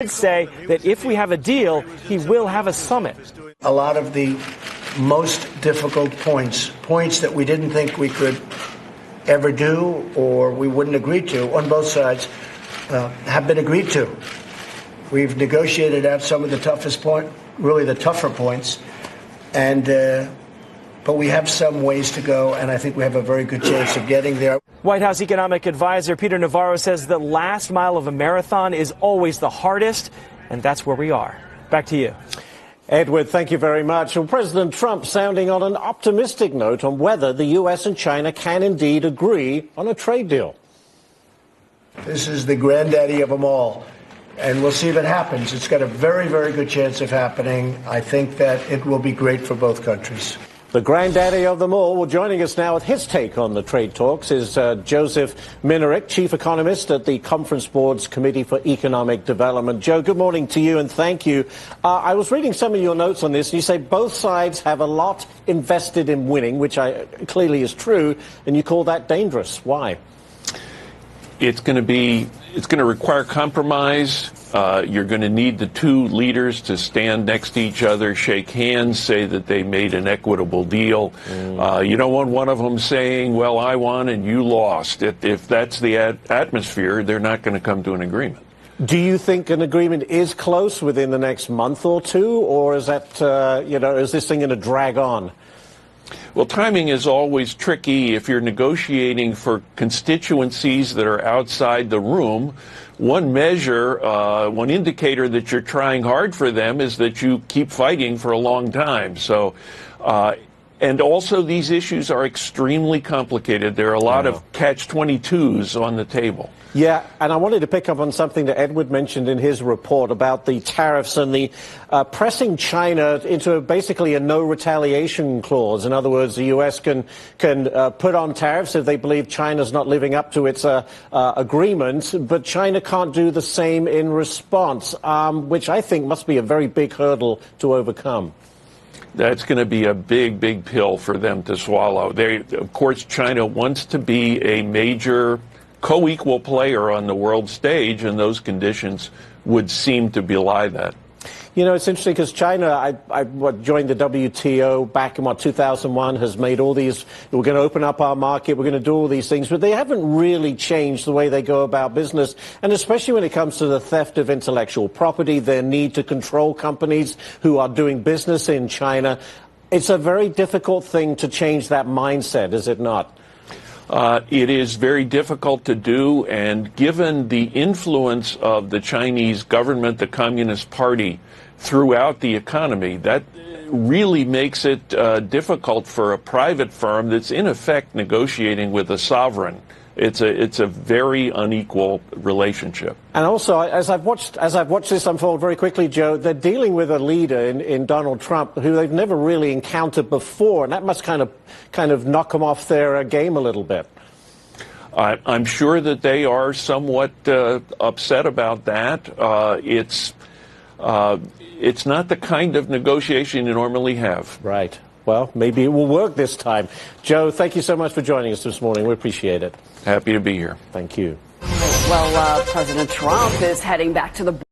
Say that if we have a deal, he will have a summit. A lot of the most difficult points that we didn't think we could ever do or we wouldn't agree to on both sides have been agreed to. We've negotiated out some of the toughest really the tougher points, but we have some ways to go, and I think we have a very good chance of getting there. White House economic advisor Peter Navarro says the last mile of a marathon is always the hardest, and that's where we are. Back to you. Edward, thank you very much. Well, President Trump sounding on an optimistic note on whether the U.S. and China can indeed agree on a trade deal. This is the granddaddy of them all, and we'll see if it happens. It's got a very, very good chance of happening. I think that it will be great for both countries. The granddaddy of them all. Well, joining us now with his take on the trade talks is Joseph Minarik, chief economist at the Conference Board's Committee for Economic Development. Joe, good morning to you and thank you. I was reading some of your notes on this, and you say both sides have a lot invested in winning, which clearly is true, and you call that dangerous. Why? It's going to require compromise. You're going to need the two leaders to stand next to each other, shake hands, say that they made an equitable deal. You don't want one of them saying, well, I won and you lost. If that's the atmosphere, they're not going to come to an agreement. Do you think an agreement is close within the next month or two, or is that, is this thing going to drag on? Well, timing is always tricky if you're negotiating for constituencies that are outside the room. One measure, one indicator that you're trying hard for them is that you keep fighting for a long time. So, and also these issues are extremely complicated. There are a lot of catch-22s on the table. Yeah, and I wanted to pick up on something that Edward mentioned in his report about the tariffs and the pressing China into basically a no retaliation clause. In other words, the U.S. can put on tariffs if they believe China's not living up to its agreement, but China can't do the same in response, which I think must be a very big hurdle to overcome. That's going to be a big, big pill for them to swallow. Of course, China wants to be a major co-equal player on the world stage, and those conditions would seem to belie that. You know, it's interesting because China, I joined the WTO back in, 2001, has made all these, we're going to open up our market, we're going to do all these things, but they haven't really changed the way they go about business, and especially when it comes to the theft of intellectual property, their need to control companies who are doing business in China. It's a very difficult thing to change that mindset, is it not? It is very difficult to do, and given the influence of the Chinese government, the Communist Party, throughout the economy, that really makes it difficult for a private firm that's in effect negotiating with a sovereign. It's a very unequal relationship. And also, as I've watched this unfold very quickly, Joe, they're dealing with a leader in Donald Trump who they've never really encountered before, and that must kind of knock them off their game a little bit. I'm sure that they are somewhat upset about that. It's not the kind of negotiation you normally have. Right. Well, maybe it will work this time. Joe, thank you so much for joining us this morning. We appreciate it. Happy to be here. Thank you. Well, President Trump is heading back to the